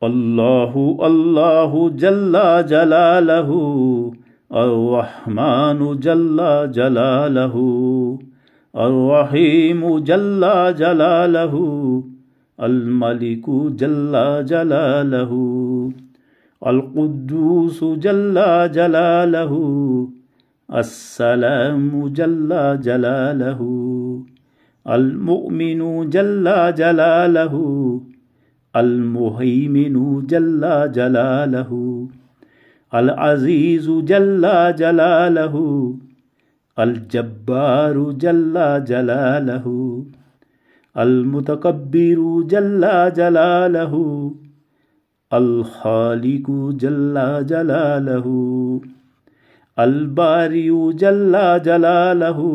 अल्लाहु अल्लाहु जल्ला जलालहु अर्रहमानु जल्ला जलालहु अर्रहीमु जल्ला जलालहु अल-मलिकु जल्ला जलालहु अल-कुद्दूसु जल्ला जलालहु अस्सलामु जल्ला जलालहु अल-मुअमिनु जल्ला जलालहु अल-मुहैमिनु जल्ला जलालहु अल-अज़ीज़ु जल्ला जलालहु अल-जब्बारु जल्ला जलालहु अल-मुतकब्बिरु जल्ला जलालहु अल-खालिकु जल्ला जलालहु अल-बारिउ जल्ला जलालहु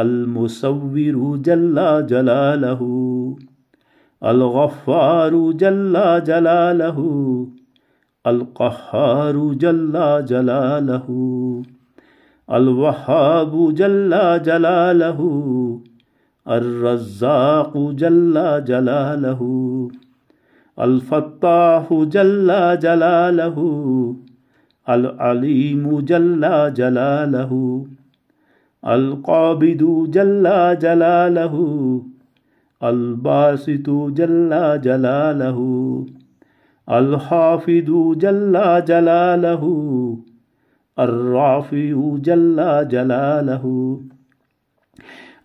अल-मुसव्विरु जल्ला जलालहु अल-गफ़्फ़ारु जल्ला जलालहु अल-क़ह्हारु जल्ला जलालहु अल-वह्हाबु जल्ला जलालहु अर-रज़्ज़ाक़ु जल्ला जलालहु अल-फ़त्ताहु जल्ला जलालहु अल-अलीमु जल्ला जलालहु अल-क़ाबिदु जल्ला जलालहु अल-बासितु जल्ला जलालहु अल-हाफ़िदु जल्ला जलालहु अर-राफ़िउ जल्ला जलालहु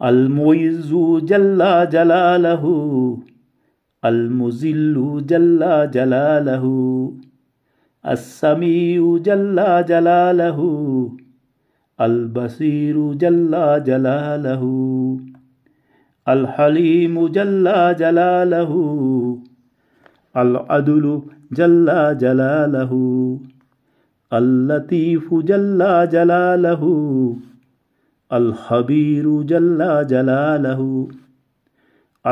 अल-मुइज़्ज़ु जल्ला जलालहु अल-मुज़िल्लु जल्ला जलालहु अस-समीउ जल्ला जलालहु अल-बसीरु जल्ला जलालहु अल-हलीमु जल्ला जलालहु अल-अदलु जल्ला जलालहु अल-लतीफ़ु जल्ला जलालहु अल-खबीरु जल्ला जलालहु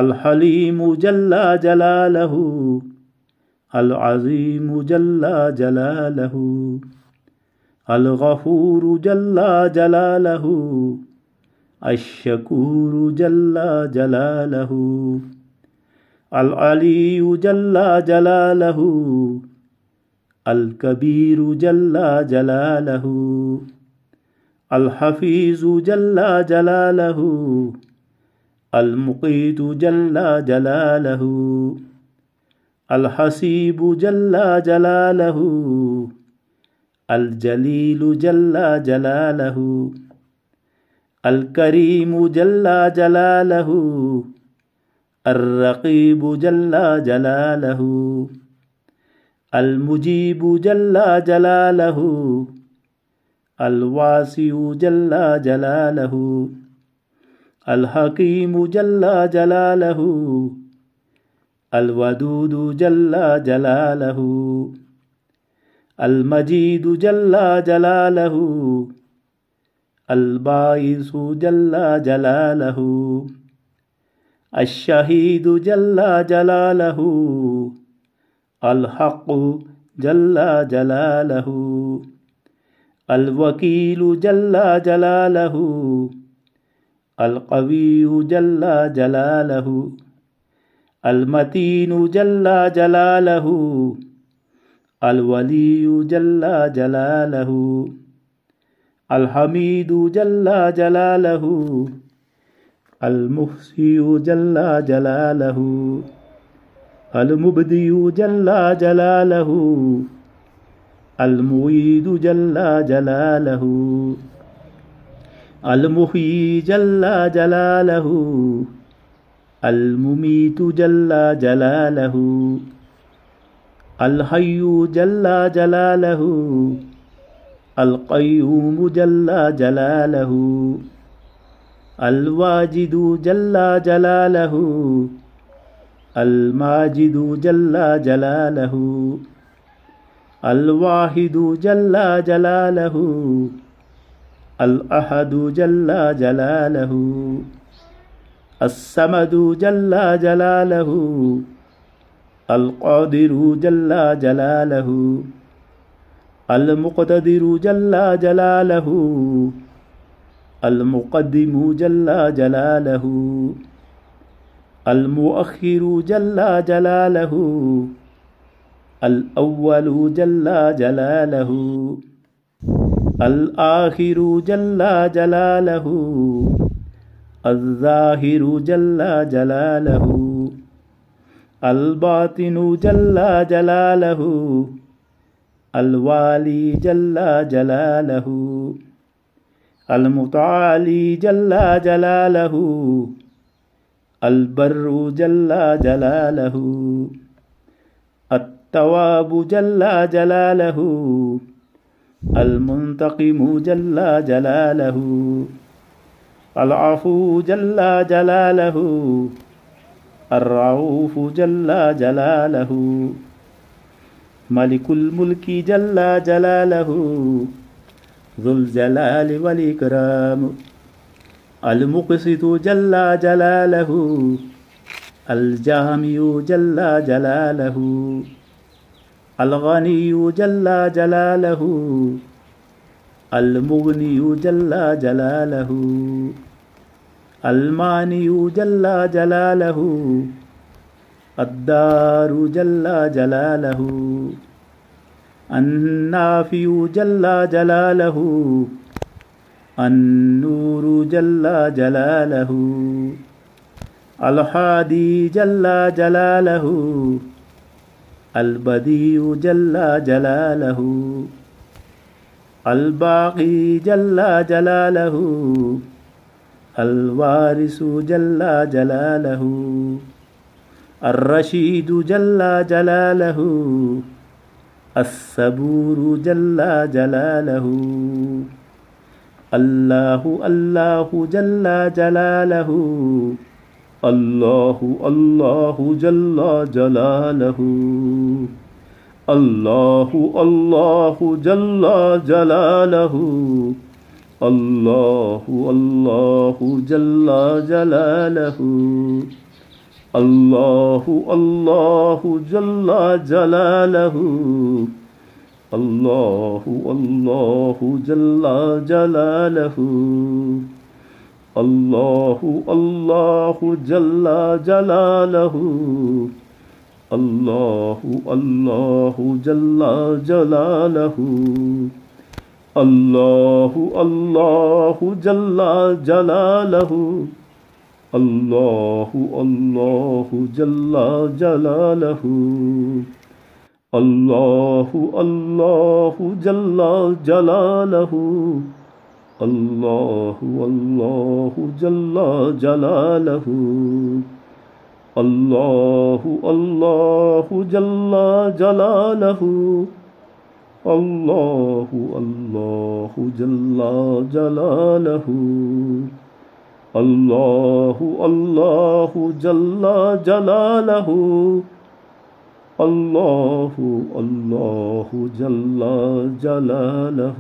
अल-हलीमु जल्ला जलालहु अल-अज़ीमु जल्ला जलालहु अल-गफ़ूरु जल्ला जलालहु अश-शकूरु जल्ला जलालहु अल-अलीयु जल्ला जलालहु अल-कबीरु जल्ला जलालहु अल-हफ़ीज़ु जल्ला जलालहु अल-मुक़ीतु जल्ला जलालहु अल-हसीबु जल्ला जलालहु अल-जलीलु जल्ला जलालहु अल-करीमु जल्ला जलालहु अर-रक़ीबु जल्ला जलालहु अल-मुजीबु जल्ला जलालहु अल-वासिउ जल्ला जलालहु अल-हकीमु जल्ला जलालहु अल-वदूदु जल्ला जलालहु अल-मजीदु जल्ला जलालहु अल-बाइसु जल्ला जलालहु अश-शहीदु जल्ला जलालहु अल-हक़्क़ु जल्ला जलालहु अल-वकीलु जल्ला जलालहु अल-क़विय्यु जल्ला जलालहु अल-मतीनु जल्ला जलालहु अल-वलिय्यु जल्ला जलालहु अल-हमीदु जल्ला जलालहु अल-मुहसियु जल्ला जलालहु अल-मुब्दियु जल्ला जलालहु अल-मुईदु जल्ला जलालहु अल-मुहय्यि जल्ला जलालहु अल-मुमीतु जल्ला जलालहु अल-हय्यु जल्ला जलालहु अल-क़य्यूमु जल्ला जलालहु अल-वाजिदु जल्ला जलालहु अल-माजिदु जल्ला जलालहु अल-वाहिदु जल्ला जलालहु अल-अहदु जल्ला जलालहु अस-समदु जल्ला जलालहु अल-क़ादिरु जल्ला जलालहु अल-मुक़्तदिरु जल्ला जलालहु अल-मुक़द्दिमु जल्ला जलालहु अल-मुअख्खिरु जल्ला जलालहु الأول جل جلاله الآخر جل جلاله الظاهر جل جلاله الباطن جل جلاله الوالي جل جلاله المتعالي جل جلاله البر جل جلاله التواب جل جلاله المنتقم جل جلاله العفو جل جلاله الرؤوف جل جلاله ملك الملك جل جلاله ذو الجلال والإكرام المقسط جل جلاله الجامع جل جلاله الغني جل جلاله المغني جل جلاله المانع جل جلاله الدار جل جلاله النافع جل جلاله النور جل جلاله الحادي جل جلاله البديع جل جلاله الباقي جل جلاله الوارث جل جلاله الرشيد جل جلاله الصبور جل جلاله الله الله جل جلاله الله الله جل جلاله الله الله جل جلاله الله الله جل جلاله الله الله جل جلاله الله الله جل جلاله الله الله جل جلاله الله الله جل جلاله الله الله جل جلاله الله الله جل جلاله الله الله جل جلاله الله الله جل جلاله الله الله جل جلاله الله الله جل جلاله الله الله جل جلاله الله الله جل جلاله